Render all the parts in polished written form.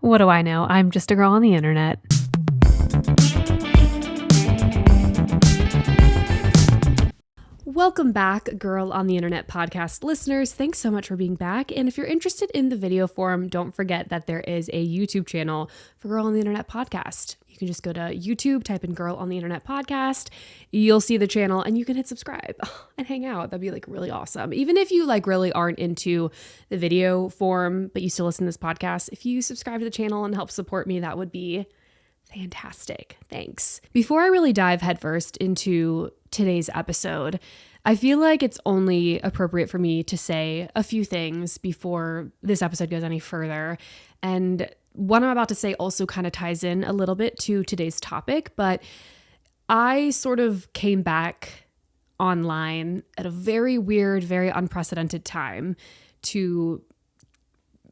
What do I know? I'm just a girl on the internet. Welcome back, Girl on the Internet podcast listeners. Thanks so much for being back. And if you're interested in the video form, don't forget that there is a YouTube channel for Girl on the Internet podcast. You can just go to YouTube, type in Girl on the Internet podcast. You'll see the channel and you can hit subscribe and hang out. That'd be really awesome. Even if you really aren't into the video form, but you still listen to this podcast, if you subscribe to the channel and help support me, that would be fantastic. Thanks. Before I really dive headfirst into today's episode, I feel like it's only appropriate for me to say a few things before this episode goes any further. And what I'm about to say also kind of ties in a little bit to today's topic, but I sort of came back online at a very weird, very unprecedented time to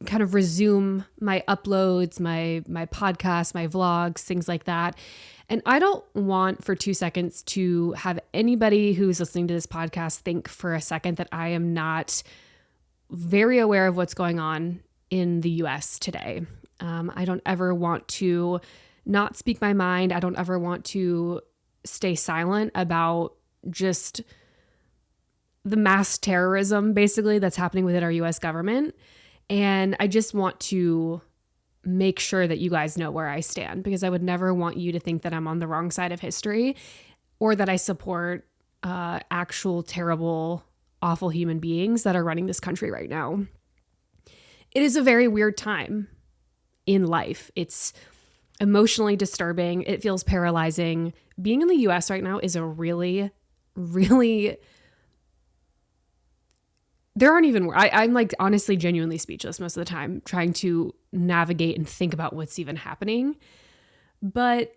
kind of resume my uploads, my podcasts, my vlogs, things like that. And I don't want for 2 seconds to have anybody who's listening to this podcast think for a second that I am not very aware of what's going on in the US today. I don't ever want to not speak my mind. I don't ever want to stay silent about just the mass terrorism, basically, that's happening within our US government. And I just want to make sure that you guys know where I stand, because I would never want you to think that I'm on the wrong side of history or that I support actual terrible, awful human beings that are running this country right now. It is a very weird time in life. It's emotionally disturbing. It feels paralyzing. Being in the US right now is a really there aren't even, I'm honestly genuinely speechless most of the time trying to navigate and think about what's even happening. But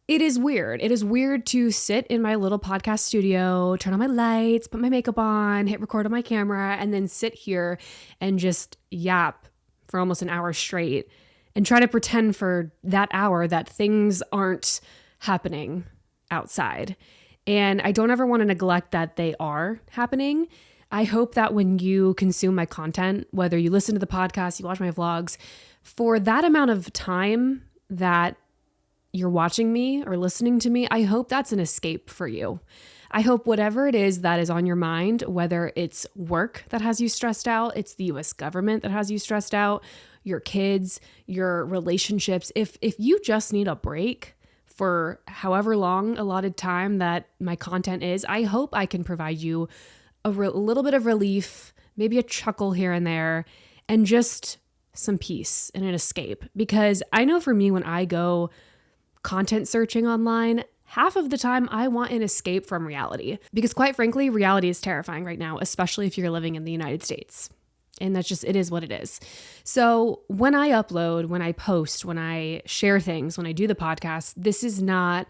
it is weird. It is weird to sit in my little podcast studio, turn on my lights, put my makeup on, hit record on my camera, and then sit here and just yap for almost an hour straight and try to pretend for that hour that things aren't happening outside. And I don't ever want to neglect that they are happening. I hope that when you consume my content, whether you listen to the podcast, you watch my vlogs, for that amount of time that you're watching me or listening to me, I hope that's an escape for you. I hope whatever it is that is on your mind, whether it's work that has you stressed out, it's the US government that has you stressed out, your kids, your relationships, if you just need a break for however long allotted time that my content is, I hope I can provide you a little bit of relief, maybe a chuckle here and there, and just some peace and an escape. Because I know for me, when I go content searching online, half of the time I want an escape from reality. Because quite frankly, reality is terrifying right now, especially if you're living in the United States. And that's just, it is what it is. So when I upload, when I post, when I share things, when I do the podcast, this is not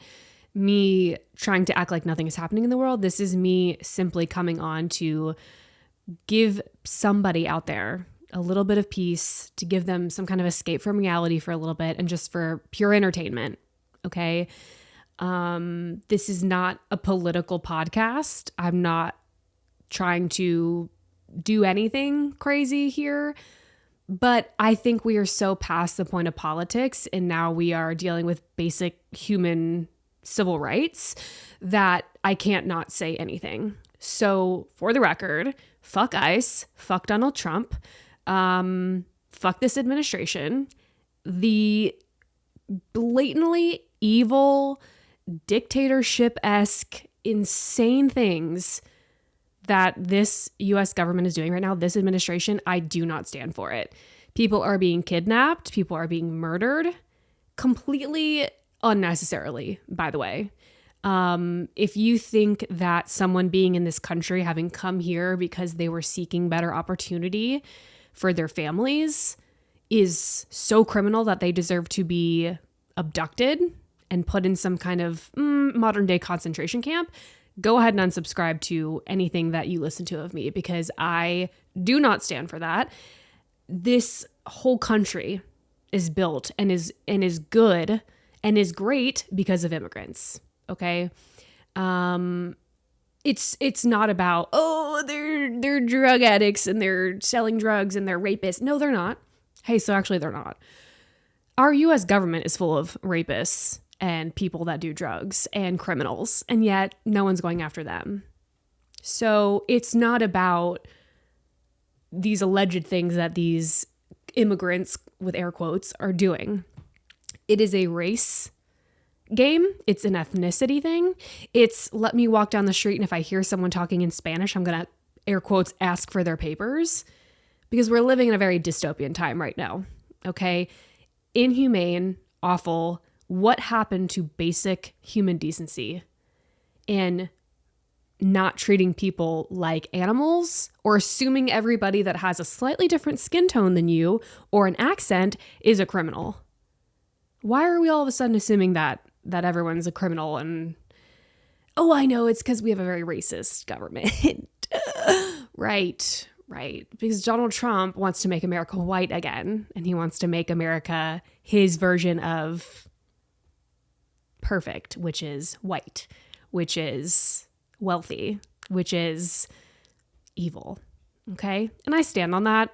me trying to act like nothing is happening in the world. This is me simply coming on to give somebody out there a little bit of peace, to give them some kind of escape from reality for a little bit, and just for pure entertainment. Okay. This is not a political podcast. I'm not trying to do anything crazy here, but I think we are so past the point of politics, and now we are dealing with basic human civil rights that I can't not say anything. So for the record, fuck ICE, fuck Donald Trump, fuck this administration, the blatantly evil, dictatorship-esque, insane things that this US government is doing right now, this administration, I do not stand for it. People are being kidnapped, people are being murdered, completely unnecessarily, by the way. If you think that someone being in this country, having come here because they were seeking better opportunity for their families, is so criminal that they deserve to be abducted and put in some kind of modern day concentration camp, go ahead and unsubscribe to anything that you listen to of me, because I do not stand for that. This whole country is built and is good and is great because of immigrants. Okay. It's not about, they're drug addicts and they're selling drugs and they're rapists. No, they're not. Hey, so actually they're not. Our US government is full of rapists and people that do drugs and criminals, and yet no one's going after them. So it's not about these alleged things that these immigrants, with air quotes, are doing. It is a race game. It's an ethnicity thing. It's let me walk down the street, and if I hear someone talking in Spanish, I'm going to, air quotes, ask for their papers, because we're living in a very dystopian time right now. Okay? Inhumane, awful. What happened to basic human decency in not treating people like animals, or assuming everybody that has a slightly different skin tone than you or an accent is a criminal? Why are we all of a sudden assuming that everyone's a criminal? And oh, I know, it's because we have a very racist government. Right. Because Donald Trump wants to make America white again, and he wants to make America his version of perfect, which is white, which is wealthy, which is evil. Okay? And I stand on that.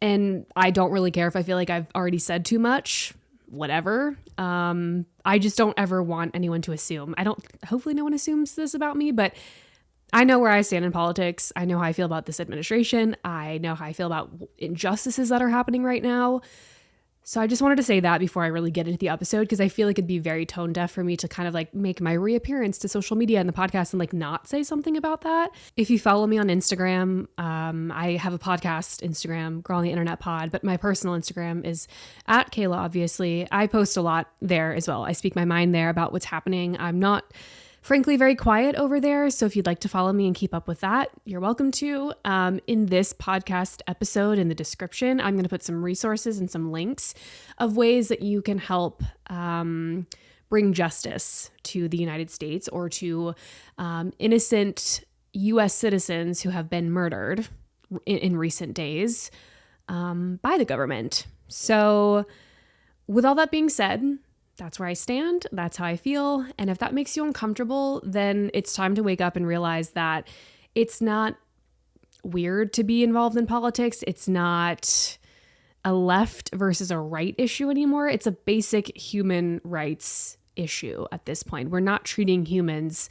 And I don't really care if I feel like I've already said too much. Whatever. I just don't ever want anyone to assume. Hopefully no one assumes this about me, but I know where I stand in politics. I know how I feel about this administration. I know how I feel about injustices that are happening right now. So I just wanted to say that before I really get into the episode, because I feel like it'd be very tone deaf for me to kind of like make my reappearance to social media and the podcast and like not say something about that. If you follow me on Instagram, I have a podcast Instagram, Girl on the Internet Pod, but my personal Instagram is at Kayla, obviously. I post a lot there as well. I speak my mind there about what's happening. I'm not frankly very quiet over there. So if you'd like to follow me and keep up with that, you're welcome to. In this podcast episode, in the description, I'm going to put some resources and some links of ways that you can help bring justice to the United States, or to innocent U.S. citizens who have been murdered in recent days by the government. So with all that being said, that's where I stand. That's how I feel. And if that makes you uncomfortable, then it's time to wake up and realize that it's not weird to be involved in politics. It's not a left versus a right issue anymore. It's a basic human rights issue at this point. We're not treating humans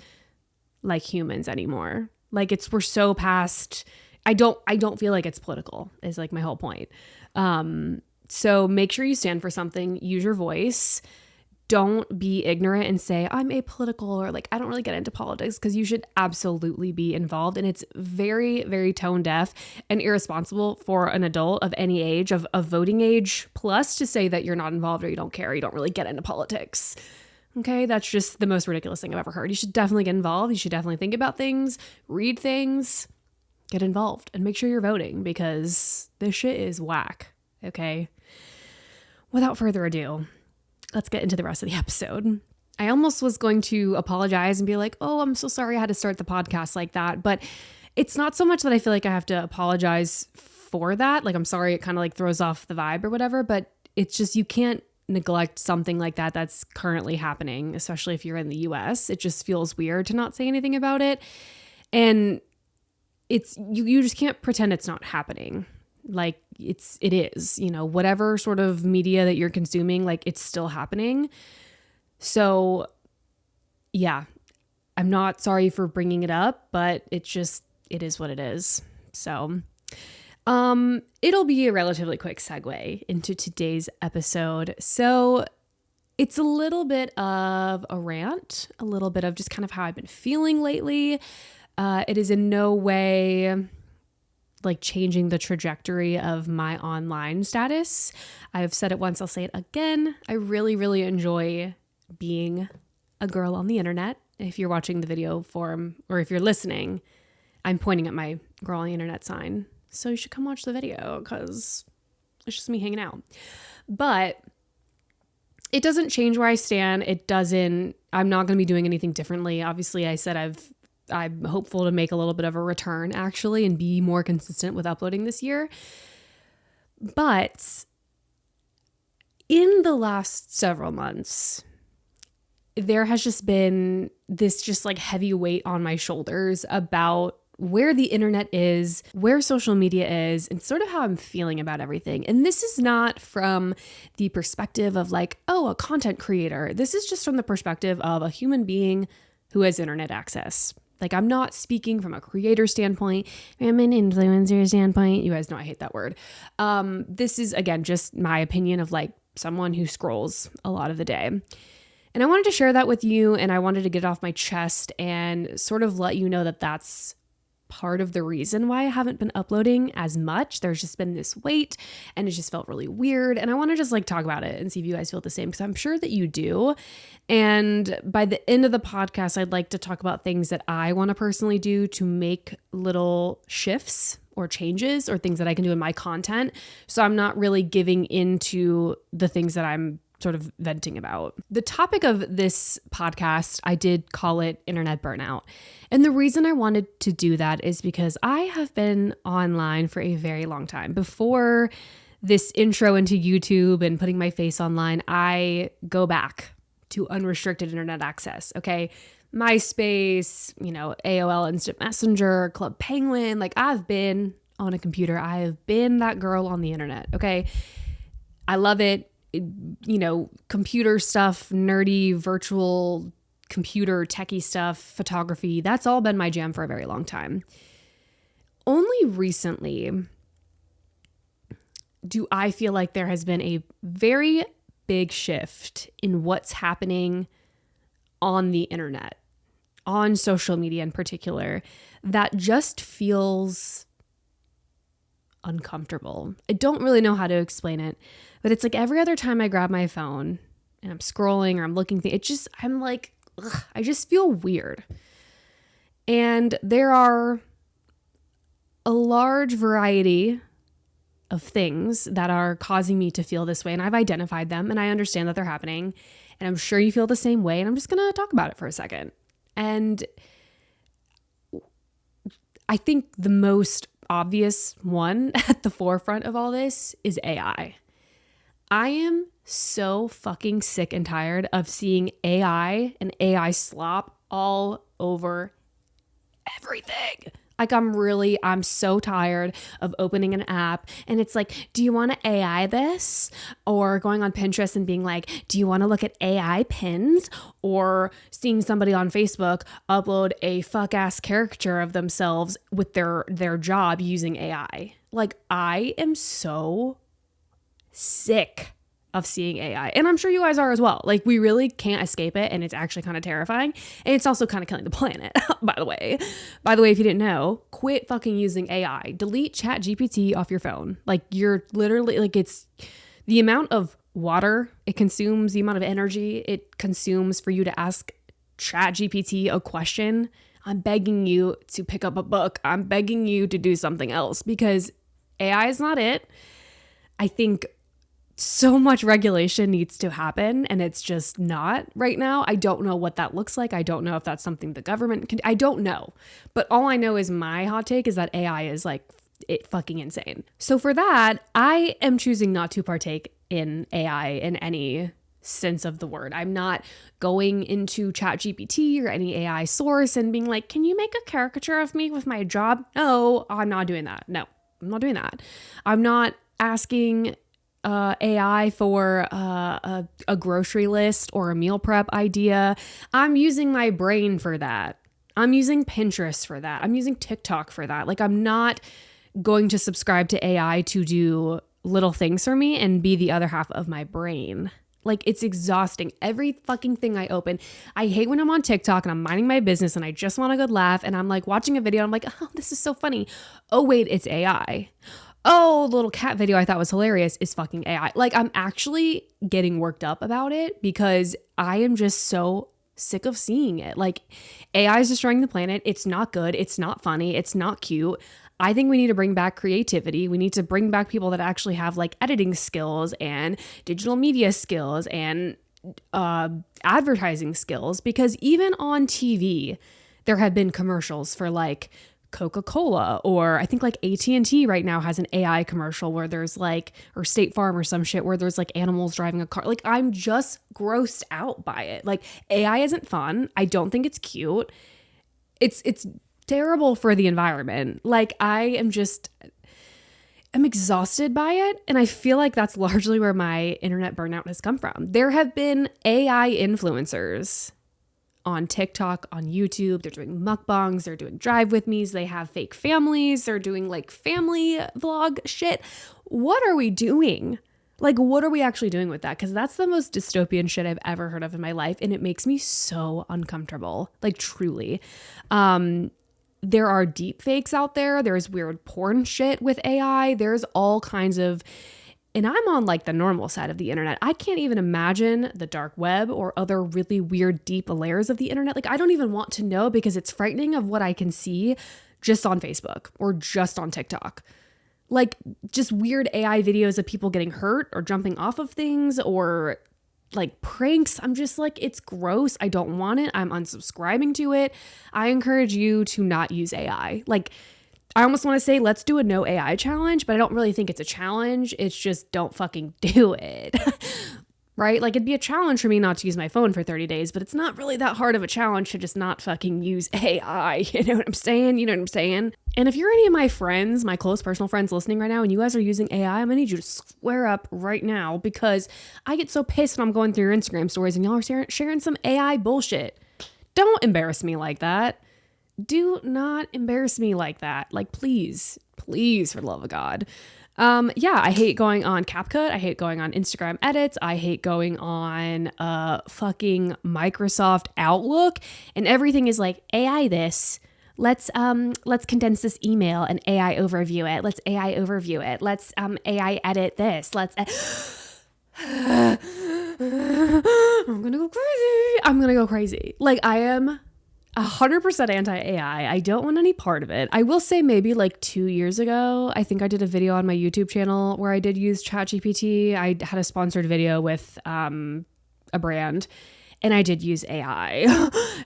like humans anymore. Like we're so past. I don't feel like it's political is like my whole point. So make sure you stand for something. Use your voice. Don't be ignorant and say, I'm apolitical, or like, I don't really get into politics, because you should absolutely be involved. And it's very, very tone deaf and irresponsible for an adult of any age, of voting age plus, to say that you're not involved, or you don't care, you don't really get into politics. Okay, that's just the most ridiculous thing I've ever heard. You should definitely get involved. You should definitely think about things, read things, get involved, and make sure you're voting, because this shit is whack. Okay. Without further ado, let's get into the rest of the episode. I almost was going to apologize and be like, oh, I'm so sorry I had to start the podcast like that. But it's not so much that I feel like I have to apologize for that. Like, I'm sorry, it kind of like throws off the vibe or whatever. But it's just, you can't neglect something like that that's currently happening, especially if you're in the US. It just feels weird to not say anything about it. And it's, you just can't pretend it's not happening. Like it is, whatever sort of media that you're consuming, like it's still happening. So yeah, I'm not sorry for bringing it up, but it is what it is. So, it'll be a relatively quick segue into today's episode. So it's a little bit of a rant, a little bit of just kind of how I've been feeling lately. It is in no way like changing the trajectory of my online status. I've said it once, I'll say it again. I really, really enjoy being a girl on the internet. If you're watching the video form, or if you're listening, I'm pointing at my girl on the internet sign. So you should come watch the video, because it's just me hanging out. But it doesn't change where I stand. I'm not going to be doing anything differently. Obviously, I said I'm hopeful to make a little bit of a return, actually, and be more consistent with uploading this year. But in the last several months, there has just been this just like heavy weight on my shoulders about where the internet is, where social media is, and sort of how I'm feeling about everything. And this is not from the perspective of like, oh, a content creator. This is just from the perspective of a human being who has internet access. Like, I'm not speaking from a creator standpoint. I'm an influencer standpoint. You guys know I hate that word. This is, again, just my opinion of like someone who scrolls a lot of the day. And I wanted to share that with you, and I wanted to get it off my chest and sort of let you know that that's part of the reason why I haven't been uploading as much. There's just been this weight, and it just felt really weird. And I want to just like talk about it and see if you guys feel the same, because I'm sure that you do. And by the end of the podcast, I'd like to talk about things that I want to personally do to make little shifts or changes or things that I can do in my content. So I'm not really giving into the things that I'm sort of venting about. The topic of this podcast, I did call it internet burnout. And the reason I wanted to do that is because I have been online for a very long time. Before this intro into YouTube and putting my face online, I go back to unrestricted internet access, okay? MySpace, AOL Instant Messenger, Club Penguin, like I've been on a computer. I have been that girl on the internet, okay? I love it. Computer stuff, nerdy, virtual computer, techie stuff, photography, that's all been my jam for a very long time. Only recently do I feel like there has been a very big shift in what's happening on the internet, on social media in particular, that just feels uncomfortable. I don't really know how to explain it, but it's like every other time I grab my phone and I'm scrolling or I'm looking, I'm like, ugh, I just feel weird. And there are a large variety of things that are causing me to feel this way. And I've identified them and I understand that they're happening. And I'm sure you feel the same way. And I'm just going to talk about it for a second. And I think the most obvious one at the forefront of all this is AI. I am so fucking sick and tired of seeing AI and AI slop all over everything. Like I'm so tired of opening an app and it's like, do you want to AI this? Or going on Pinterest and being like, do you want to look at AI pins? Or seeing somebody on Facebook upload a fuck ass caricature of themselves with their job using AI. Like, I am so sick of seeing AI. And I'm sure you guys are as well. Like, we really can't escape it. And it's actually kind of terrifying. And it's also kind of killing the planet, by the way. By the way, if you didn't know, quit fucking using AI. Delete ChatGPT off your phone. Like, you're literally, like, it's the amount of water it consumes, the amount of energy it consumes for you to ask ChatGPT a question. I'm begging you to pick up a book. I'm begging you to do something else, because AI is not it. I think so much regulation needs to happen, and it's just not right now. I don't know what that looks like. I don't know if that's something the government can. I don't know. But all I know is my hot take is that AI is like it fucking insane. So for that, I am choosing not to partake in AI in any sense of the word. I'm not going into ChatGPT or any AI source and being like, can you make a caricature of me with my job? No, I'm not doing that. No, I'm not doing that. I'm not asking AI for a grocery list or a meal prep idea. I'm using my brain for that. I'm using Pinterest for that. I'm using TikTok for that. Like, I'm not going to subscribe to AI to do little things for me and be the other half of my brain. Like, it's exhausting. Every fucking thing I open. I hate when I'm on TikTok and I'm minding my business and I just want a good laugh and I'm like watching a video. I'm like, oh, this is so funny. Oh, wait, it's AI. Oh, the little cat video I thought was hilarious is fucking AI. Like, I'm actually getting worked up about it because I am just so sick of seeing it. Like, AI is destroying the planet. It's not good. It's not funny. It's not cute. I think we need to bring back creativity. We need to bring back people that actually have like editing skills and digital media skills and advertising skills, because even on TV, there have been commercials for like Coca-Cola, or I think like AT&T right now has an AI commercial where there's like, or State Farm or some shit where there's like animals driving a car. Like, I'm just grossed out by it. Like, AI isn't fun. I don't think it's cute. It's terrible for the environment. Like I'm exhausted by it. And I feel like that's largely where my internet burnout has come from. There have been AI influencers on TikTok, on YouTube. They're doing mukbangs. They're doing drive with me's. They have fake families. They're doing like family vlog shit. What are we doing? Like, what are we actually doing with that? Because that's the most dystopian shit I've ever heard of in my life. And it makes me so uncomfortable, like truly. There are deep fakes out there. There's weird porn shit with AI. There's all kinds of, and I'm on like the normal side of the internet. I can't even imagine the dark web or other really weird deep layers of the internet. Like I don't even want to know because it's frightening of what I can see just on Facebook or just on TikTok. Like just weird AI videos of people getting hurt or jumping off of things or like pranks. I'm just like, it's gross. I don't want it. I'm unsubscribing to it. I encourage you to not use AI. Like, I almost want to say, let's do a no AI challenge, but I don't really think it's a challenge. It's just don't fucking do it. Right? Like it'd be a challenge for me not to use my phone for 30 days, but it's not really that hard of a challenge to just not fucking use AI. You know what I'm saying? You know what I'm saying? And if you're any of my friends, my close personal friends listening right now, and you guys are using AI, I'm gonna need you to square up right now because I get so pissed when I'm going through your Instagram stories and y'all are sharing some AI bullshit. Don't embarrass me like that. Do not embarrass me like that. Like, please, please, for the love of God. Yeah, I hate going on CapCut. I hate going on Instagram edits. I hate going on fucking Microsoft Outlook, and everything is like AI this. Let's condense this email and AI overview it. Let's AI overview it. Let's AI edit this. I'm gonna go crazy. Like I am 100% anti-AI. I don't want any part of it. I will say maybe like 2 years ago, I think I did a video on my YouTube channel where I did use ChatGPT. I had a sponsored video with a brand and I did use AI.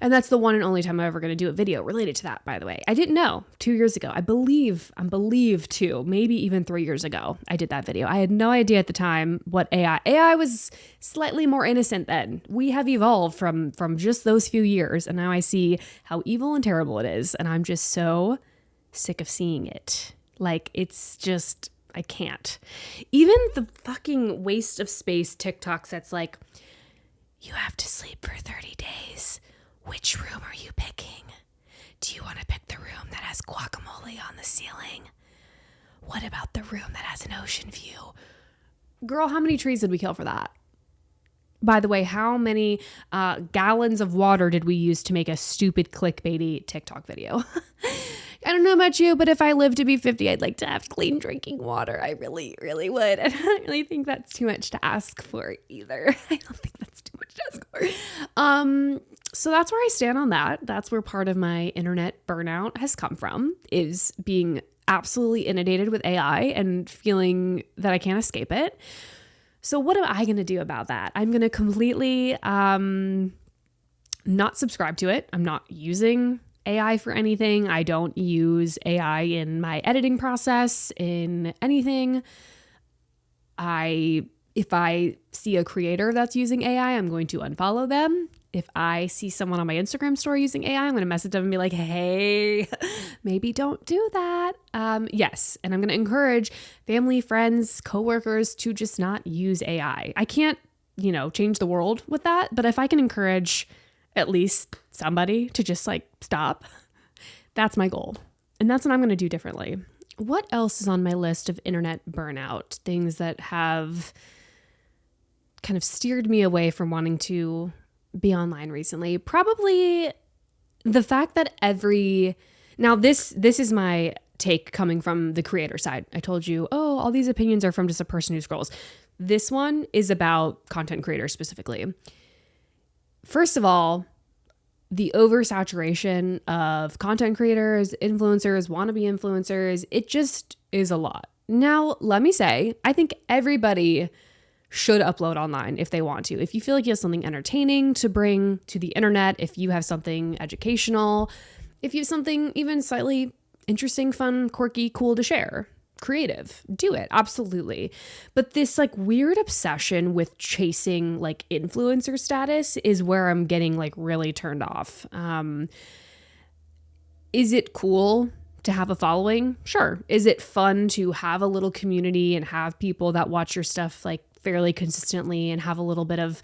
And that's the one and only time I'm ever going to do a video related to that, by the way. I didn't know 2 years ago. I'm believed to maybe even 3 years ago I did that video. I had no idea at the time what AI was slightly more innocent then. We have evolved from just those few years. And now I see how evil and terrible it is. And I'm just so sick of seeing it. Like it's just, I can't. Even the fucking waste of space TikToks that's like, you have to sleep for 30 days. Which room are you picking? Do you want to pick the room that has guacamole on the ceiling? What about the room that has an ocean view? Girl, how many trees did we kill for that? By the way, how many gallons of water did we use to make a stupid clickbaity TikTok video? I don't know about you, but if I live to be 50, I'd like to have clean drinking water. I really, really would. And I don't really think that's too much to ask for either. I don't think that's too much to ask for. So that's where I stand on that. That's where part of my internet burnout has come from, is being absolutely inundated with AI and feeling that I can't escape it. So what am I going to do about that? I'm going to completely not subscribe to it. I'm not using AI for anything. I don't use AI in my editing process, in anything. If I see a creator that's using AI, I'm going to unfollow them. If I see someone on my Instagram story using AI, I'm going to message them and be like, hey, maybe don't do that. Yes. And I'm going to encourage family, friends, coworkers to just not use AI. I can't, change the world with that. But if I can encourage at least somebody to just like stop, that's my goal. And that's what I'm going to do differently. What else is on my list of internet burnout? Things that have kind of steered me away from wanting to be online recently. Probably the fact that now this is my take coming from the creator side. I told you, all these opinions are from just a person who scrolls. This one is about content creators specifically. First of all, the oversaturation of content creators, influencers, wannabe influencers, it just is a lot. Now, let me say, I think everybody should upload online if they want to. If you feel like you have something entertaining to bring to the internet, if you have something educational, if you have something even slightly interesting, fun, quirky, cool to share, creative, do it. Absolutely. But this like weird obsession with chasing like influencer status is where I'm getting like really turned off. Is it cool to have a following? Sure. Is it fun to have a little community and have people that watch your stuff like fairly consistently and have a little bit of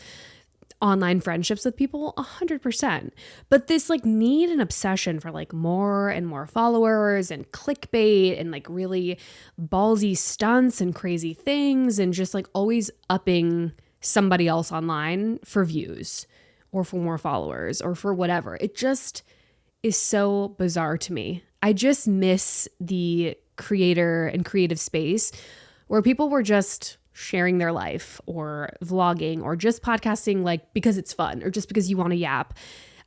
online friendships with people? 100%. But this like need and obsession for like more and more followers and clickbait and like really ballsy stunts and crazy things and just like always upping somebody else online for views or for more followers or for whatever. It just is so bizarre to me. I just miss the creator and creative space where people were just sharing their life or vlogging or just podcasting like because it's fun or just because you want to yap.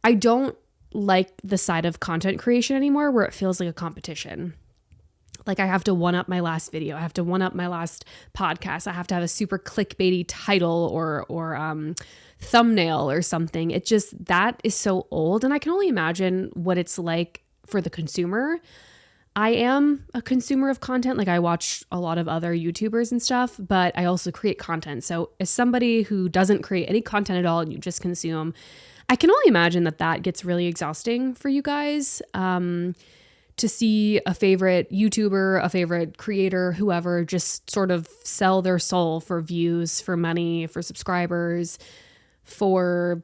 I don't like the side of content creation anymore where it feels like a competition. Like I have to one up my last video. I have to one up my last podcast. I have to have a super clickbaity title or thumbnail or something. It just, that is so old. And I can only imagine what it's like for the consumer. I am a consumer of content. Like I watch a lot of other YouTubers and stuff, but I also create content. So as somebody who doesn't create any content at all and you just consume, I can only imagine that that gets really exhausting for you guys. To see a favorite YouTuber, a favorite creator, whoever, just sort of sell their soul for views, for money, for subscribers, for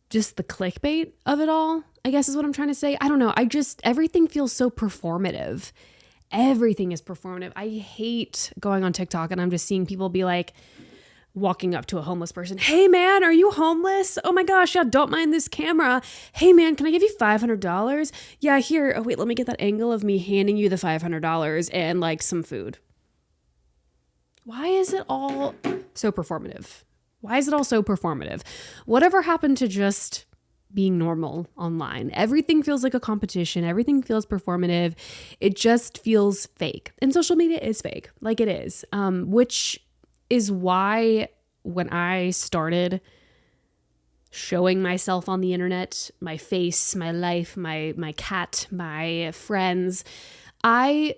just the clickbait of it all, I guess is what I'm trying to say. I don't know. Everything feels so performative. Everything is performative. I hate going on TikTok and I'm just seeing people be like, walking up to a homeless person. Hey man, are you homeless? Oh my gosh, yeah, don't mind this camera. Hey man, can I give you $500? Yeah, here. Oh wait, let me get that angle of me handing you the $500 and like some food. Why is it all so performative? Why is it all so performative? Whatever happened to just being normal online? Everything feels like a competition. Everything feels performative. It just feels fake. And social media is fake, like it is, which is why when I started showing myself on the internet, my face, my life, my cat, my friends, I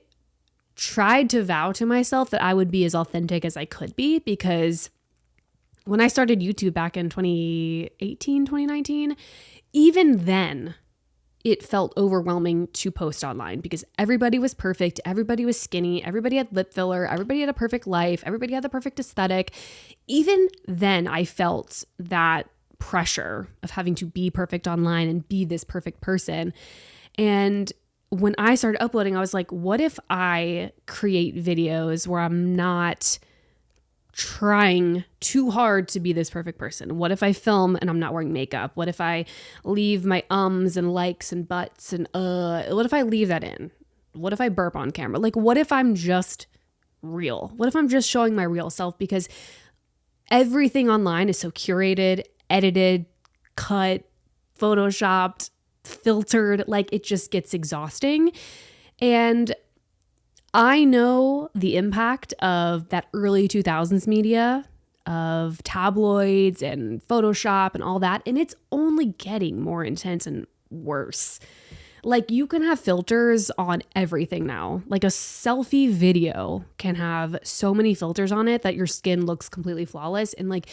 tried to vow to myself that I would be as authentic as I could be, because when I started YouTube back in 2018, 2019, even then, it felt overwhelming to post online because everybody was perfect. Everybody was skinny. Everybody had lip filler. Everybody had a perfect life. Everybody had the perfect aesthetic. Even then, I felt that pressure of having to be perfect online and be this perfect person. And when I started uploading, I was like, what if I create videos where I'm not trying too hard to be this perfect person? What if I film and I'm not wearing makeup? What if I leave my ums and likes and buts and what if I leave that in? What if I burp on camera? Like, what if I'm just real? What if I'm just showing my real self? Because everything online is so curated, edited, cut, photoshopped, filtered, like it just gets exhausting. And I know the impact of that early 2000s media, of tabloids and Photoshop and all that, and it's only getting more intense and worse. Like you can have filters on everything now. Like a selfie video can have so many filters on it that your skin looks completely flawless. And like,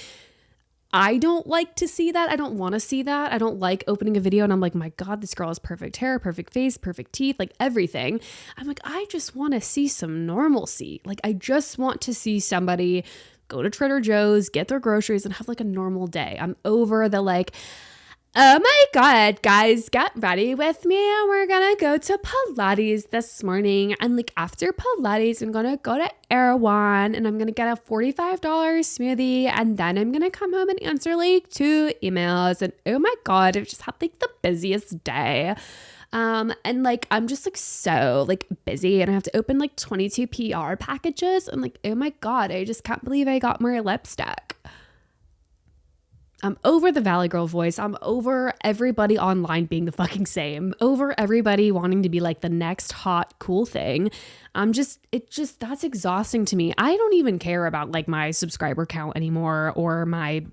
I don't like to see that. I don't want to see that. I don't like opening a video and I'm like, my God, this girl has perfect hair, perfect face, perfect teeth, like everything. I'm like, I just want to see some normalcy. Like, I just want to see somebody go to Trader Joe's, get their groceries and have like a normal day. I'm over the like, oh my God, guys, get ready with me. We're going to go to Pilates this morning. And like after Pilates, I'm going to go to Erewhon and I'm going to get a $45 smoothie. And then I'm going to come home and answer like 2 emails. And oh my God, I've just had like the busiest day. And like, I'm just like so like busy and I have to open like 22 PR packages. And like, oh my God, I just can't believe I got more lipstick. I'm over the Valley Girl voice. I'm over everybody online being the fucking same. Over everybody wanting to be like the next hot, cool thing. That's exhausting to me. I don't even care about like my subscriber count anymore or my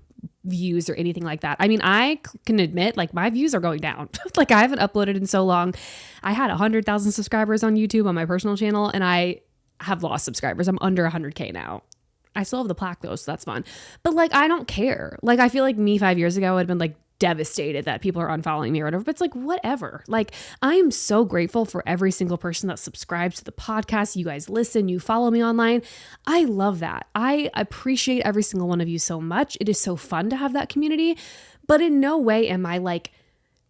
views or anything like that. I mean, I can admit like my views are going down. Like I haven't uploaded in so long. I had 100,000 subscribers on YouTube on my personal channel and I have lost subscribers. I'm under 100K now. I still have the plaque though, so that's fun. But like, I don't care. Like, I feel like me 5 years ago would have been like devastated that people are unfollowing me or whatever, but it's like, whatever. Like, I am so grateful for every single person that subscribes to the podcast. You guys listen, you follow me online. I love that. I appreciate every single one of you so much. It is so fun to have that community, but in no way am I like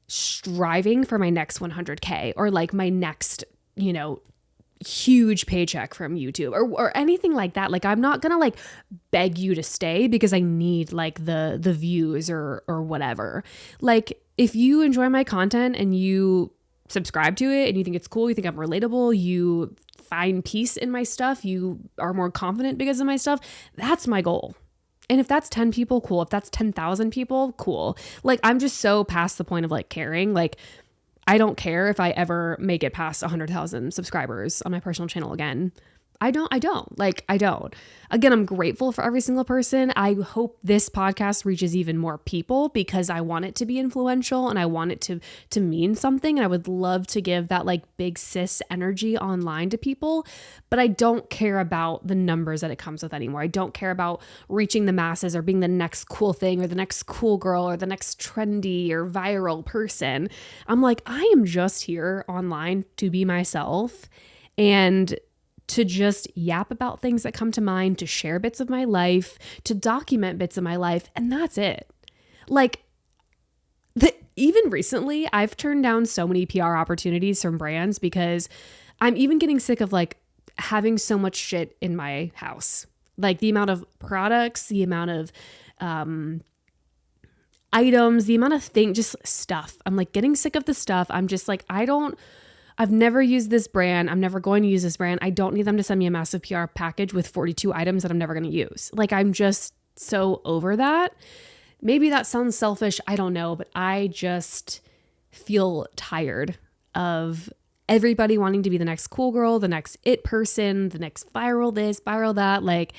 striving for my next 100K or like my next, huge paycheck from YouTube or anything like that. Like, I'm not gonna like beg you to stay because I need like the views or whatever. Like, if you enjoy my content and you subscribe to it and you think it's cool, you think I'm relatable, you find peace in my stuff, you are more confident because of my stuff, that's my goal. And if that's 10 people, cool. If that's 10,000 people, cool. Like, I'm just so past the point of like caring. Like, I don't care if I ever make it past 100,000 subscribers on my personal channel again. I don't. Again, I'm grateful for every single person. I hope this podcast reaches even more people because I want it to be influential and I want it to mean something. And I would love to give that like big sis energy online to people, but I don't care about the numbers that it comes with anymore. I don't care about reaching the masses or being the next cool thing or the next cool girl or the next trendy or viral person. I'm like, I am just here online to be myself and to just yap about things that come to mind, to share bits of my life, to document bits of my life, and that's it. Like, even recently, I've turned down so many PR opportunities from brands because I'm even getting sick of like having so much shit in my house. Like the amount of products, the amount of items, the amount of things, just stuff. I'm like getting sick of the stuff. I'm just like, I've never used this brand. I'm never going to use this brand. I don't need them to send me a massive PR package with 42 items that I'm never going to use. Like, I'm just so over that. Maybe that sounds selfish. I don't know, but I just feel tired of everybody wanting to be the next cool girl, the next it person, the next viral this, viral that. Like,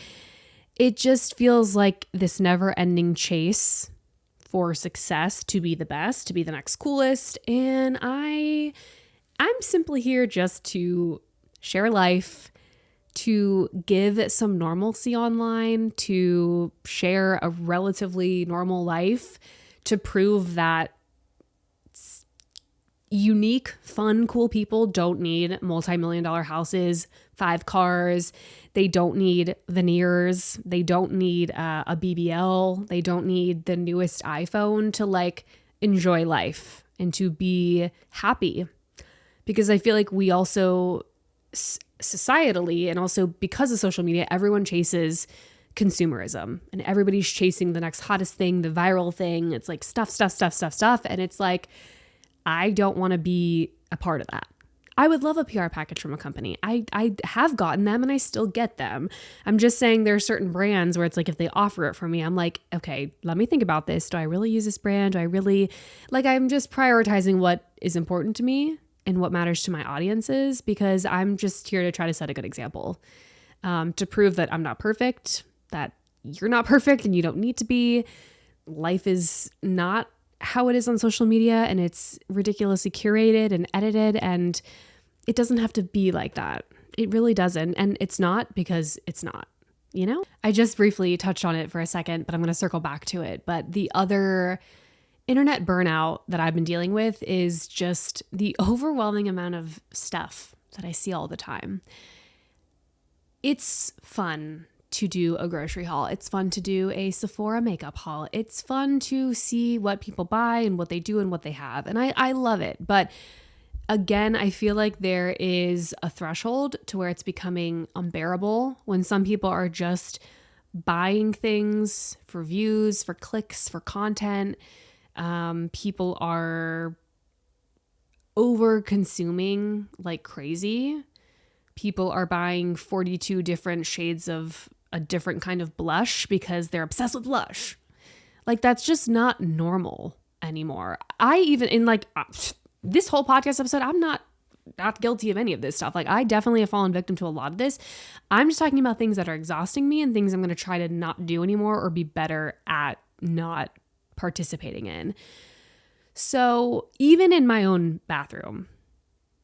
it just feels like this never-ending chase for success to be the best, to be the next coolest. And I'm simply here just to share life, to give some normalcy online, to share a relatively normal life, to prove that unique, fun, cool people don't need multi-million-dollar houses, 5 cars. They don't need veneers. They don't need a BBL. They don't need the newest iPhone to like enjoy life and to be happy. Because I feel like we also societally and also because of social media, everyone chases consumerism and everybody's chasing the next hottest thing, the viral thing. It's like stuff. And it's like, I don't want to be a part of that. I would love a PR package from a company. I have gotten them and I still get them. I'm just saying there are certain brands where it's like if they offer it for me, I'm like, okay, let me think about this. Do I really use this brand? Do I really, like, I'm just prioritizing what is important to me and what matters to my audiences because I'm just here to try to set a good example, to prove that I'm not perfect, that you're not perfect and you don't need to be. Life is not how it is on social media and it's ridiculously curated and edited and it doesn't have to be like that. It really doesn't. And it's not because it's not, I just briefly touched on it for a second, but I'm going to circle back to it. But the other internet burnout that I've been dealing with is just the overwhelming amount of stuff that I see all the time. It's fun to do a grocery haul. It's fun to do a Sephora makeup haul. It's fun to see what people buy and what they do and what they have. And I love it. But again, I feel like there is a threshold to where it's becoming unbearable when some people are just buying things for views, for clicks, for content. People are over consuming like crazy. People are buying 42 different shades of a different kind of blush because they're obsessed with blush. Like, that's just not normal anymore. I even in like this whole podcast episode, I'm not guilty of any of this stuff. Like, I definitely have fallen victim to a lot of this. I'm just talking about things that are exhausting me and things I'm going to try to not do anymore or be better at not participating in. So even in my own bathroom,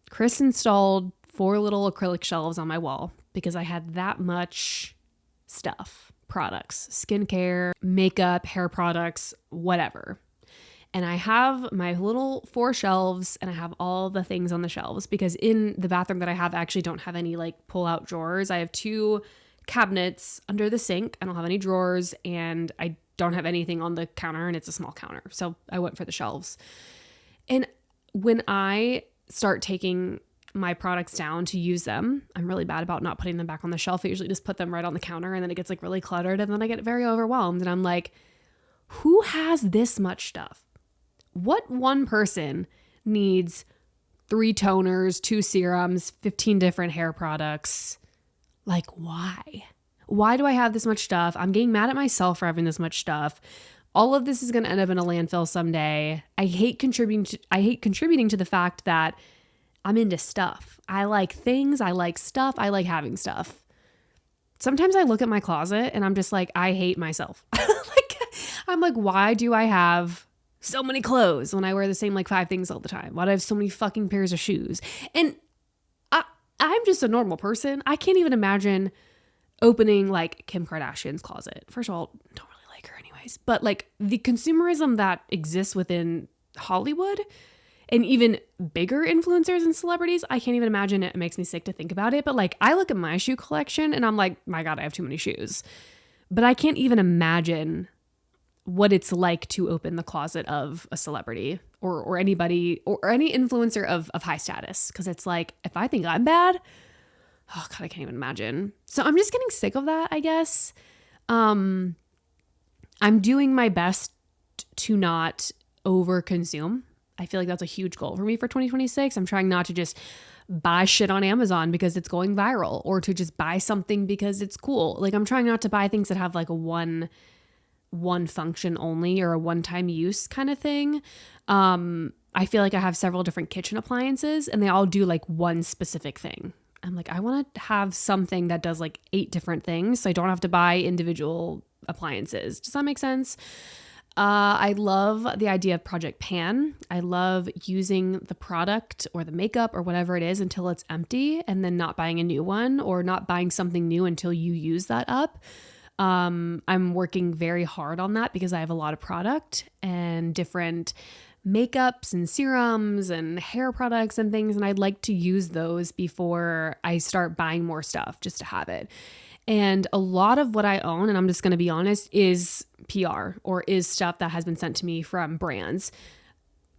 Chris installed 4 little acrylic shelves on my wall because I had that much stuff, products, skincare, makeup, hair products, whatever. And I have my little 4 shelves and I have all the things on the shelves because in the bathroom that I have, I actually don't have any like pull out drawers. I have 2 cabinets under the sink. I don't have any drawers and I don't have anything on the counter and it's a small counter. So I went for the shelves. And when I start taking my products down to use them, I'm really bad about not putting them back on the shelf. I usually just put them right on the counter and then it gets like really cluttered and then I get very overwhelmed and I'm like, who has this much stuff? What one person needs 3 toners, 2 serums, 15 different hair products? Like, why? Why do I have this much stuff? I'm getting mad at myself for having this much stuff. All of this is going to end up in a landfill someday. I hate contributing to the fact that I'm into stuff. I like things. I like stuff. I like having stuff. Sometimes I look at my closet and I'm just like, I hate myself. I'm like, why do I have so many clothes when I wear the same like 5 things all the time? Why do I have so many fucking pairs of shoes? And I'm just a normal person. I can't even imagine opening like Kim Kardashian's closet. First of all, don't really like her anyways. But like the consumerism that exists within Hollywood and even bigger influencers and celebrities, I can't even imagine it. It makes me sick to think about it. But like I look at my shoe collection and I'm like, my God, I have too many shoes. But I can't even imagine what it's like to open the closet of a celebrity or anybody or any influencer of high status. Cause it's like, if I think I'm bad, oh God, I can't even imagine. So I'm just getting sick of that, I guess. I'm doing my best to not over consume. I feel like that's a huge goal for me for 2026. I'm trying not to just buy shit on Amazon because it's going viral or to just buy something because it's cool. Like I'm trying not to buy things that have like a one function only or a one-time use kind of thing. I feel like I have several different kitchen appliances and they all do like one specific thing. I'm like, I want to have something that does like 8 different things so I don't have to buy individual appliances. Does that make sense? I love the idea of Project Pan. I love using the product or the makeup or whatever it is until it's empty and then not buying a new one or not buying something new until you use that up. I'm working very hard on that because I have a lot of product and different makeups and serums and hair products and things. And I'd like to use those before I start buying more stuff just to have it. And a lot of what I own, and I'm just going to be honest, is PR or is stuff that has been sent to me from brands.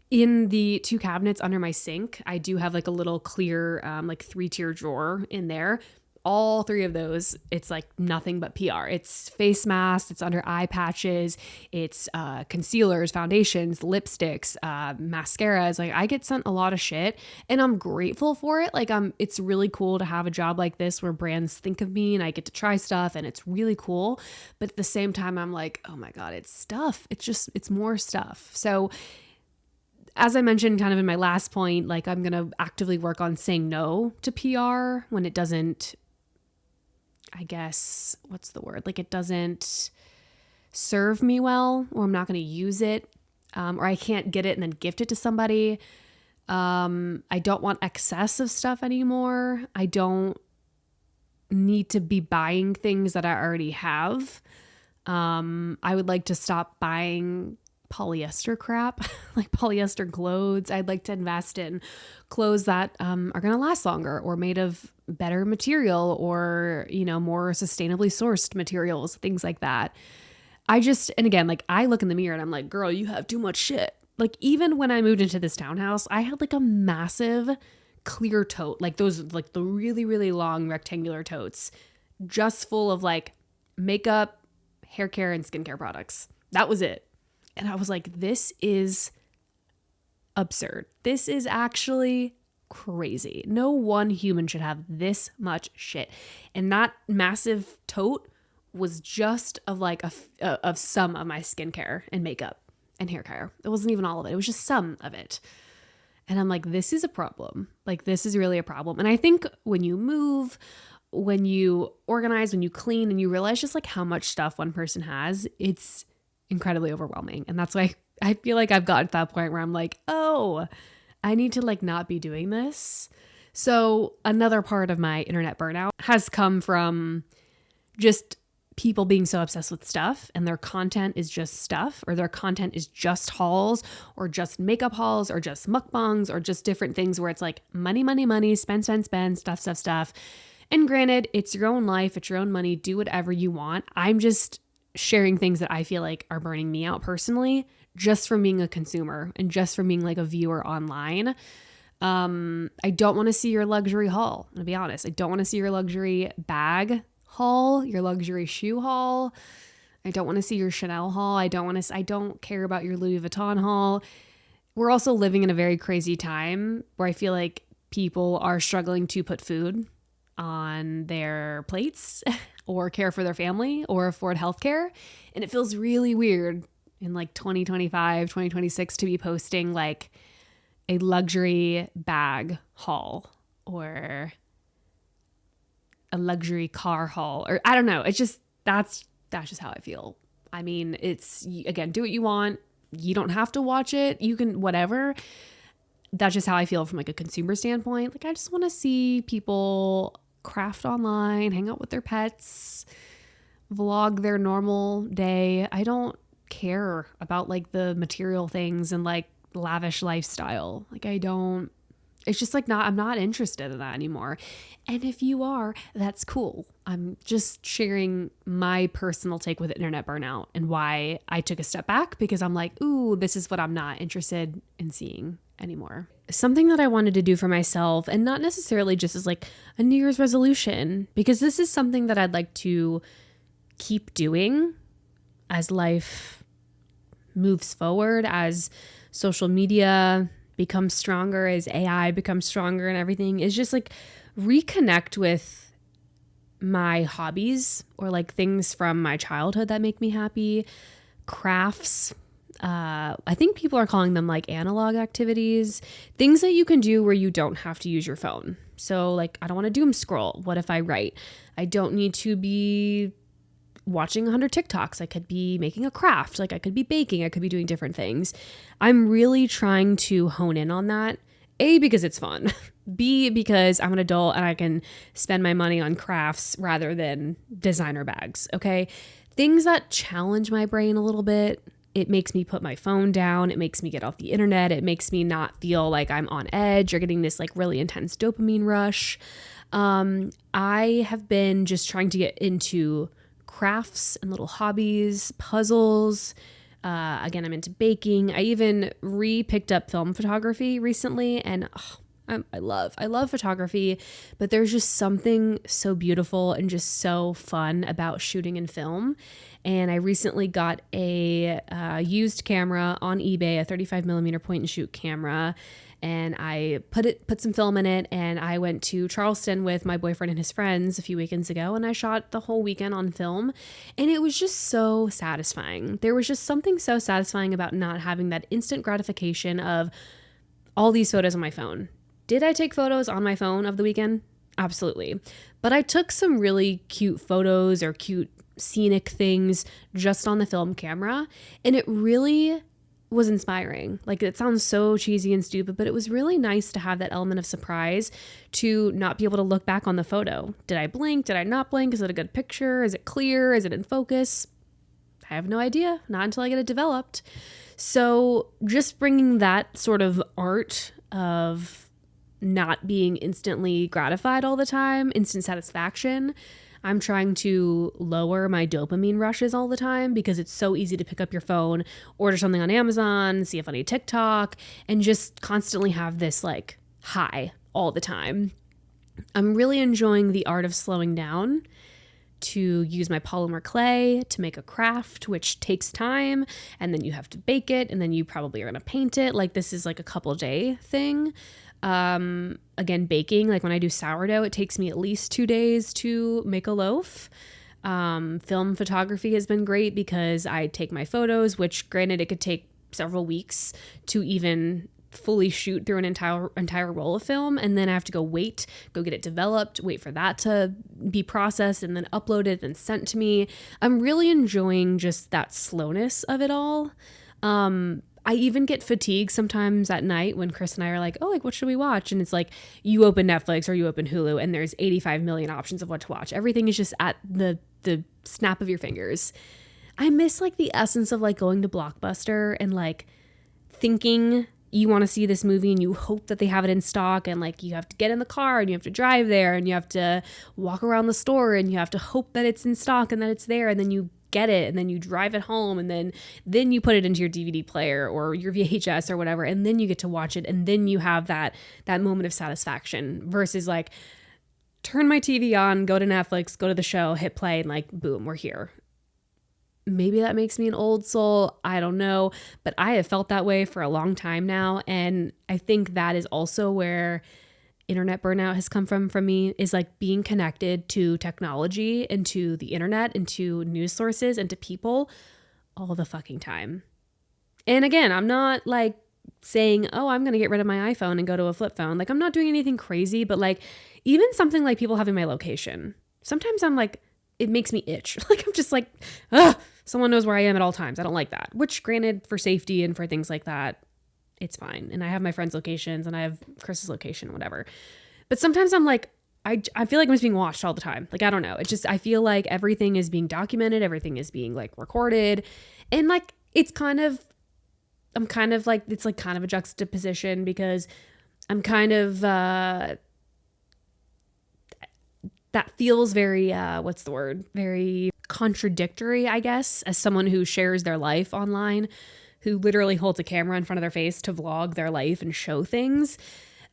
In the 2 cabinets under my sink, I do have like a little clear, like 3-tier drawer in there. All 3 of those, it's like nothing but PR. It's face masks, it's under eye patches, it's concealers, foundations, lipsticks, mascaras. Like I get sent a lot of shit and I'm grateful for it. Like it's really cool to have a job like this where brands think of me and I get to try stuff and it's really cool. But at the same time, I'm like, oh my God, it's stuff. It's more stuff. So as I mentioned kind of in my last point, like I'm going to actively work on saying no to PR when it doesn't, I guess, what's the word? Like it doesn't serve me well, or I'm not going to use it, or I can't get it and then gift it to somebody. I don't want excess of stuff anymore. I don't need to be buying things that I already have. I would like to stop buying polyester crap, like polyester clothes. I'd like to invest in clothes that are going to last longer or made of better material or, more sustainably sourced materials, things like that. And again, like I look in the mirror and I'm like, girl, you have too much shit. Like even when I moved into this townhouse, I had like a massive clear tote, like those, like the really, really long rectangular totes, just full of like makeup, hair care, and skincare products. That was it. And I was like, this is absurd. This is actually crazy. No one human should have this much shit. And that massive tote was just of like of some of my skincare and makeup and hair care. It wasn't even all of it. It was just some of it. And I'm like, this is a problem. Like, this is really a problem. And I think when you move, when you organize, when you clean, and you realize just like how much stuff one person has, it's incredibly overwhelming. And that's why I feel like I've gotten to that point where I'm like, oh, I need to like not be doing this. So another part of my internet burnout has come from just people being so obsessed with stuff and their content is just stuff, or their content is just hauls or just makeup hauls or just mukbangs or just different things where it's like money, money, money, spend, spend, spend, stuff, stuff, stuff. And granted, it's your own life, it's your own money, do whatever you want. I'm just sharing things that I feel like are burning me out personally, just from being a consumer and just from being like a viewer online. I don't want to see your luxury haul. I'm gonna be honest. I don't want to see your luxury bag haul, your luxury shoe haul. I don't want to see your Chanel haul. I don't care about your Louis Vuitton haul. We're also living in a very crazy time where I feel like people are struggling to put food on their plates or care for their family or afford healthcare. And it feels really weird in like 2025, 2026 to be posting like a luxury bag haul or a luxury car haul, or I don't know. It's just, that's just how I feel. I mean, it's, again, do what you want. You don't have to watch it. You can, whatever. That's just how I feel from like a consumer standpoint. Like, I just want to see people craft online, hang out with their pets, vlog their normal day. I don't care about like the material things and like lavish lifestyle. Like, it's just like I'm not interested in that anymore. And if you are, that's cool. I'm just sharing my personal take with internet burnout and why I took a step back, because I'm like, ooh, this is what I'm not interested in seeing anymore. Something that I wanted to do for myself, and not necessarily just as like a New Year's resolution, because this is something that I'd like to keep doing as life moves forward, as social media becomes stronger, as AI becomes stronger and everything, is just like reconnect with my hobbies or like things from my childhood that make me happy, crafts. I think people are calling them like analog activities, things that you can do where you don't have to use your phone. So like, I don't want to doom scroll. What if I write? I don't need to be watching 100 TikToks. I could be making a craft. Like, I could be baking. I could be doing different things. I'm really trying to hone in on that. A, because it's fun. B, because I'm an adult and I can spend my money on crafts rather than designer bags. Okay. Things that challenge my brain a little bit. It makes me put my phone down. It makes me get off the internet. It makes me not feel like I'm on edge or getting this like really intense dopamine rush. I have been just trying to get into crafts and little hobbies, puzzles. Again, I'm into baking. I even picked up film photography recently, and I love photography, but there's just something so beautiful and just so fun about shooting in film. And I recently got a used camera on eBay, a 35 millimeter point and shoot camera. And I put some film in it, and I went to Charleston with my boyfriend and his friends a few weekends ago, and I shot the whole weekend on film, and it was just so satisfying. There was just something so satisfying about not having that instant gratification of all these photos on my phone. Did I take photos on my phone of the weekend? Absolutely. But I took some really cute photos or cute scenic things just on the film camera, and it really was inspiring. Like, it sounds so cheesy and stupid, but it was really nice to have that element of surprise, to not be able to look back on the photo. Did I blink? Did I not blink? Is it a good picture? Is it clear? Is it in focus? I have no idea. Not until I get it developed. So just bringing that sort of art of not being instantly gratified all the time, instant satisfaction. I'm trying to lower my dopamine rushes all the time, because it's so easy to pick up your phone, order something on Amazon, see a funny TikTok, and just constantly have this like high all the time. I'm really enjoying the art of slowing down, to use my polymer clay to make a craft, which takes time, and then you have to bake it, and then you probably are going to paint it. Like, this is like a couple day thing. Again, baking, like when I do sourdough, it takes me at least 2 days to make a loaf. Film photography has been great because I take my photos, which granted it could take several weeks to even fully shoot through an entire roll of film, and then I have to go get it developed, wait for that to be processed, and then uploaded and sent to me. I'm really enjoying just that slowness of it all. I even get fatigued sometimes at night when Chris and I are like, oh, like, what should we watch? And it's like, you open Netflix or you open Hulu and there's 85 million options of what to watch. Everything is just at the the snap of your fingers. I miss like the essence of like going to Blockbuster and like thinking you want to see this movie and you hope that they have it in stock, and like you have to get in the car and you have to drive there and you have to walk around the store and you have to hope that it's in stock and that it's there, and then you get it and then you drive it home and then you put it into your DVD player or your VHS or whatever, and then you get to watch it, and then you have that moment of satisfaction versus like turn my TV on, go to Netflix, go to the show, hit play, and like boom, we're here. Maybe that makes me an old soul. I don't know. But I have felt that way for a long time now. And I think that is also where internet burnout has come from me, is like being connected to technology and to the internet and to news sources and to people all the fucking time. And again, I'm not like saying, oh, I'm going to get rid of my iPhone and go to a flip phone. Like I'm not doing anything crazy, but like even something like people having my location, sometimes I'm like, it makes me itch. Like I'm just like, ugh, someone knows where I am at all times. I don't like that. Which granted, for safety and for things like that, it's fine. And I have my friends' locations and I have Chris's location, whatever. But sometimes I'm like, I feel like I'm just being watched all the time. Like, I don't know. It's just, I feel like everything is being documented. Everything is being like recorded. And like, it's kind of a juxtaposition because I'm kind of, that feels very, very contradictory, I guess, as someone who shares their life online, who literally holds a camera in front of their face to vlog their life and show things.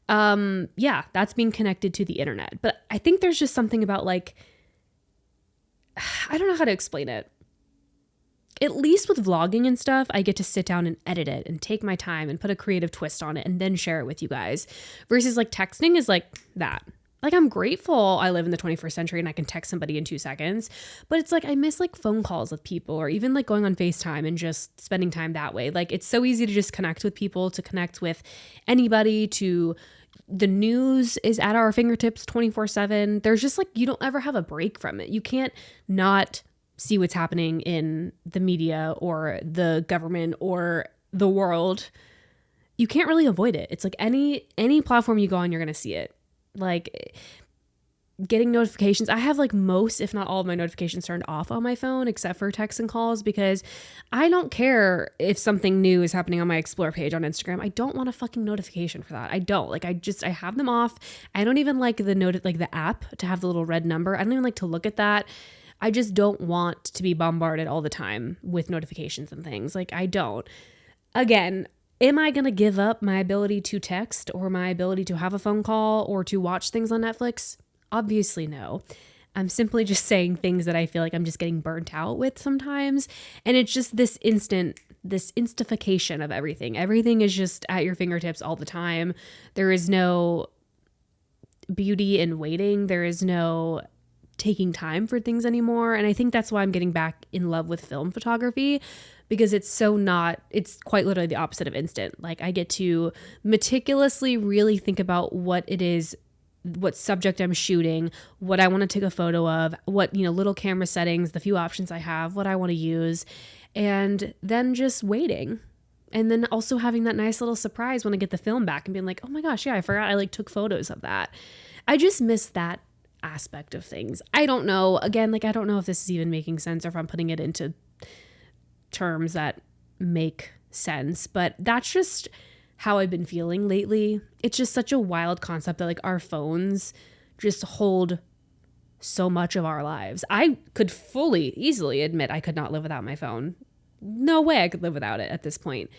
Yeah, that's being connected to the internet. But I think there's just something about like, I don't know how to explain it. At least with vlogging and stuff, I get to sit down and edit it and take my time and put a creative twist on it and then share it with you guys. Versus like texting is like that. Like I'm grateful I live in the 21st century and I can text somebody in 2 seconds, but it's like I miss like phone calls with people or even like going on FaceTime and just spending time that way. Like it's so easy to just connect with people, to connect with anybody, to the news is at our fingertips 24/7. There's just like, you don't ever have a break from it. You can't not see what's happening in the media or the government or the world. You can't really avoid it. It's like any platform you go on, you're going to see it. Like getting notifications. I have like most, if not all of my notifications turned off on my phone, except for texts and calls, because I don't care if something new is happening on my Explore page on Instagram. I don't want a fucking notification for that. I don't. Like I have them off. I don't even like the app to have the little red number. I don't even like to look at that. I just don't want to be bombarded all the time with notifications and things. Like I don't. Again, am I going to give up my ability to text or my ability to have a phone call or to watch things on Netflix? Obviously no. I'm simply just saying things that I feel like I'm just getting burnt out with sometimes. And it's just this instification of everything. Everything is just at your fingertips all the time. There is no beauty in waiting. There is no taking time for things anymore. And I think that's why I'm getting back in love with film photography, because it's quite literally the opposite of instant. Like I get to meticulously really think about what it is, what subject I'm shooting, what I want to take a photo of, what, little camera settings, the few options I have, what I want to use, and then just waiting. And then also having that nice little surprise when I get the film back and being like, oh my gosh, yeah, I forgot I like took photos of that. I just miss that aspect of things. I don't know. Again, like I don't know if this is even making sense or if I'm putting it into terms that make sense, but that's just how I've been feeling lately. It's just such a wild concept that like our phones just hold so much of our lives. I could easily admit I could not live without my phone. No way I could live without it at this point.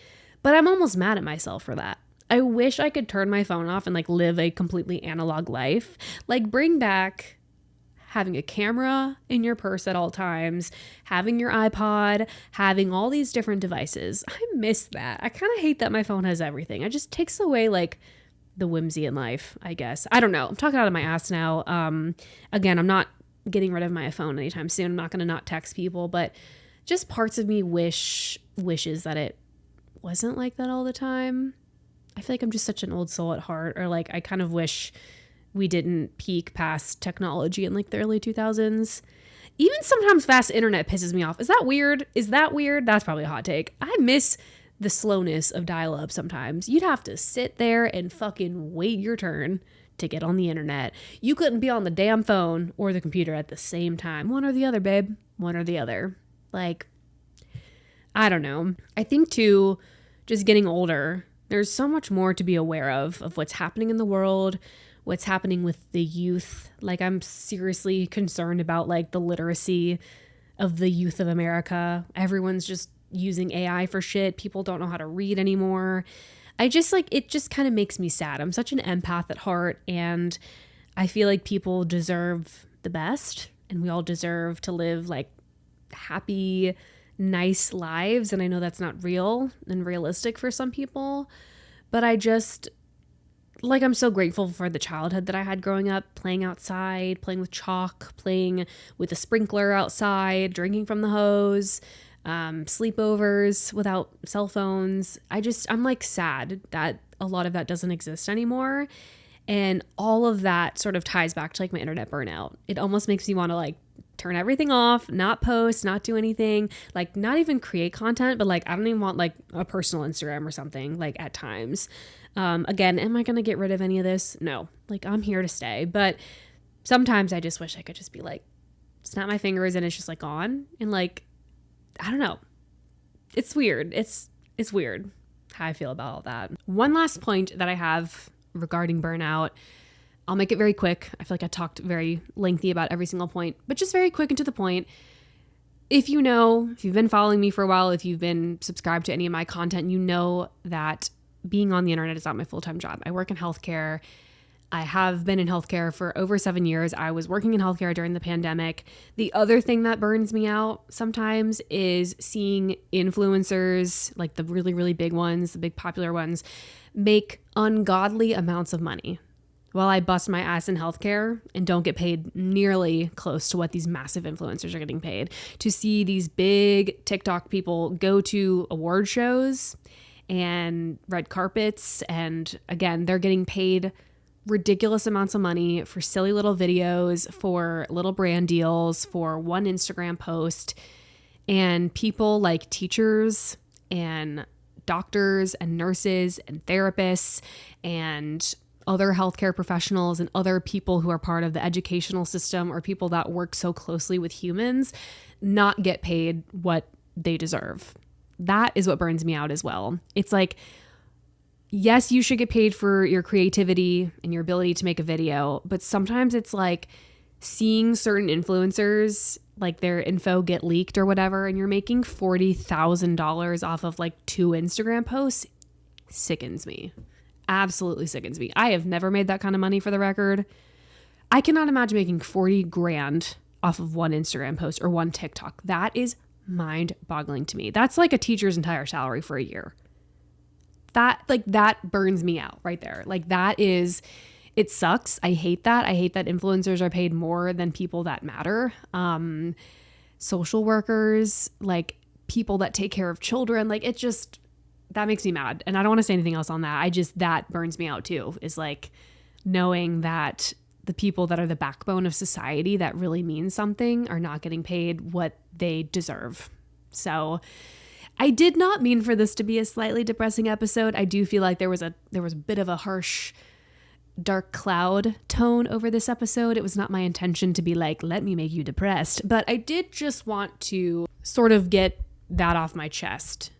But I'm almost mad at myself for that. I wish I could turn my phone off and like live a completely analog life. Like bring back having a camera in your purse at all times, having your iPod, having all these different devices. I miss that. I kind of hate that my phone has everything. It just takes away like the whimsy in life, I guess. I don't know. I'm talking out of my ass now. Again, I'm not getting rid of my phone anytime soon. I'm not going to not text people, but just parts of me wishes that it wasn't like that all the time. I feel like I'm just such an old soul at heart, or like I kind of wish we didn't peak past technology in like the early 2000s. Even sometimes fast internet pisses me off. Is that weird? That's probably a hot take. I miss the slowness of dial-up sometimes. You'd have to sit there and fucking wait your turn to get on the internet. You couldn't be on the damn phone or the computer at the same time. One or the other, babe. One or the other. Like, I don't know. I think too, just getting older, there's so much more to be aware of what's happening in the world, what's happening with the youth. Like, I'm seriously concerned about like the literacy of the youth of America. Everyone's just using AI for shit. People don't know how to read anymore. I just like, it just kind of makes me sad. I'm such an empath at heart, and I feel like people deserve the best, and we all deserve to live like happy, nice lives. And I know that's not real and realistic for some people, but I just like, I'm so grateful for the childhood that I had growing up, playing outside, playing with chalk, playing with a sprinkler outside, drinking from the hose, sleepovers without cell phones. I'm like sad that a lot of that doesn't exist anymore. And all of that sort of ties back to like my internet burnout. It almost makes me want to like turn everything off, not post, not do anything, like not even create content, but like I don't even want like a personal Instagram or something like at times. Again, am I going to get rid of any of this? No, like I'm here to stay. But sometimes I just wish I could just be like, snap my fingers and it's just like gone. And like, I don't know. It's weird. It's weird how I feel about all that. One last point that I have regarding burnout, I'll make it very quick. I feel like I talked very lengthy about every single point, but just very quick and to the point. If you've been following me for a while, if you've been subscribed to any of my content, you know that being on the internet is not my full-time job. I work in healthcare. I have been in healthcare for over 7 years. I was working in healthcare during the pandemic. The other thing that burns me out sometimes is seeing influencers, like the really, really big ones, the big popular ones, make ungodly amounts of money while I bust my ass in healthcare and don't get paid nearly close to what these massive influencers are getting paid. To see these big TikTok people go to award shows and red carpets, and again, they're getting paid ridiculous amounts of money for silly little videos, for little brand deals, for one Instagram post. And people like teachers and doctors and nurses and therapists and other healthcare professionals and other people who are part of the educational system or people that work so closely with humans not get paid what they deserve. That is what burns me out as well. It's like, yes, you should get paid for your creativity and your ability to make a video, but sometimes it's like seeing certain influencers, like their info get leaked or whatever, and you're making $40,000 off of like 2 Instagram posts, sickens me. Absolutely sickens me. I have never made that kind of money, for the record. I cannot imagine making 40 grand off of one Instagram post or one TikTok. That is mind-boggling to me. That's like a teacher's entire salary for a year. That burns me out right there. Like it sucks. I hate that. I hate that influencers are paid more than people that matter. Social workers, like people that take care of children, like it just, that makes me mad. And I don't want to say anything else on that. That burns me out too, is like knowing that the people that are the backbone of society that really mean something are not getting paid what they deserve. So I did not mean for this to be a slightly depressing episode. I do feel like there was a bit of a harsh, dark cloud tone over this episode. It was not my intention to be like, let me make you depressed, but I did just want to sort of get that off my chest.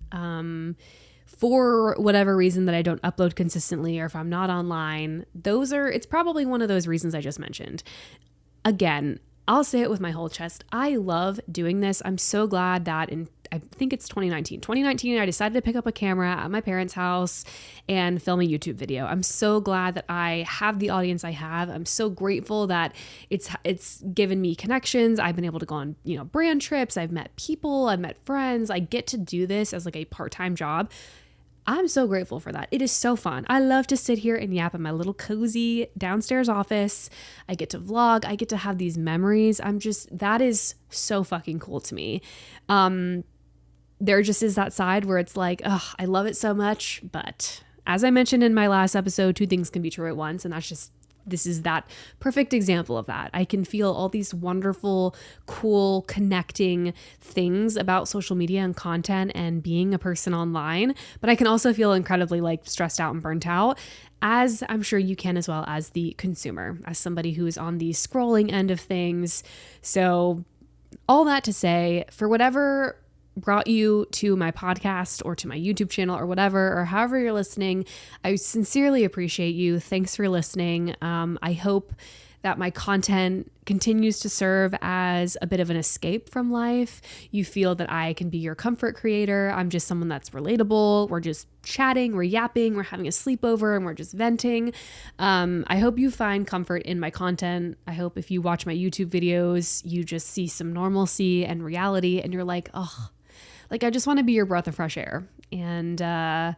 For whatever reason that I don't upload consistently, or if I'm not online, it's probably one of those reasons I just mentioned. Again, I'll say it with my whole chest. I love doing this. I'm so glad that I think it's 2019, I decided to pick up a camera at my parents' house and film a YouTube video. I'm so glad that I have the audience I have. I'm so grateful that it's given me connections. I've been able to go on, brand trips. I've met people, I've met friends. I get to do this as like a part-time job. I'm so grateful for that. It is so fun. I love to sit here and yap in my little cozy downstairs office. I get to vlog. I get to have these memories. That is so fucking cool to me. There just is that side where it's like, ugh, I love it so much. But as I mentioned in my last episode, 2 things can be true at once. And that's just this is that perfect example of that. I can feel all these wonderful, cool, connecting things about social media and content and being a person online, but I can also feel incredibly like stressed out and burnt out, as I'm sure you can as well as the consumer, as somebody who is on the scrolling end of things. So all that to say, for whatever brought you to my podcast or to my YouTube channel or whatever, or however you're listening, I sincerely appreciate you. Thanks for listening. I hope that my content continues to serve as a bit of an escape from life. You feel that I can be your comfort creator. I'm just someone that's relatable. We're just chatting, we're yapping, we're having a sleepover, and we're just venting. I hope you find comfort in my content. I hope if you watch my YouTube videos, you just see some normalcy and reality, and you're like, oh, like I just want to be your breath of fresh air and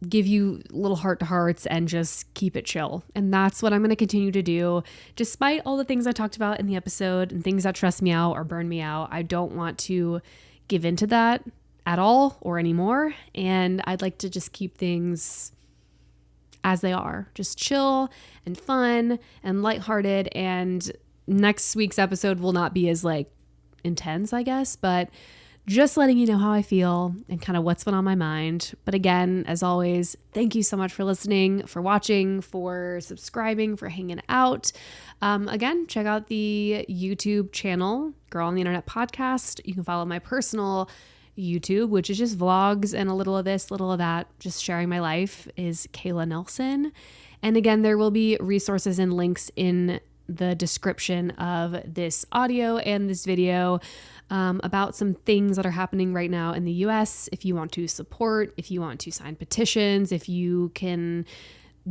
give you little heart to hearts and just keep it chill. And that's what I'm going to continue to do. Despite all the things I talked about in the episode and things that stress me out or burn me out, I don't want to give into that at all or anymore. And I'd like to just keep things as they are, just chill and fun and lighthearted. And next week's episode will not be as like intense, I guess, but just letting you know how I feel and kind of what's been on my mind. But again, as always, thank you so much for listening, for watching, for subscribing, for hanging out. Again, check out the YouTube channel, Girl on the Internet Podcast. You can follow my personal YouTube, which is just vlogs and a little of this, little of that, just sharing my life, is Kayla Nelson. And again, there will be resources and links in the description of this audio and this video about some things that are happening right now in the US. If you want to support, if you want to sign petitions, if you can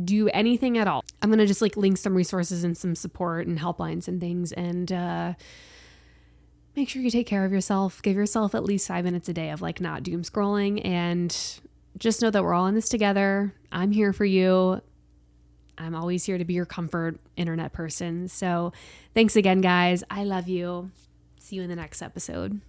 do anything at all, I'm going to just like link some resources and some support and helplines and things. And make sure you take care of yourself. Give yourself at least 5 minutes a day of like not doom scrolling, and just know that we're all in this together. I'm here for you. I'm always here to be your comfort internet person. So thanks again, guys. I love you. See you in the next episode.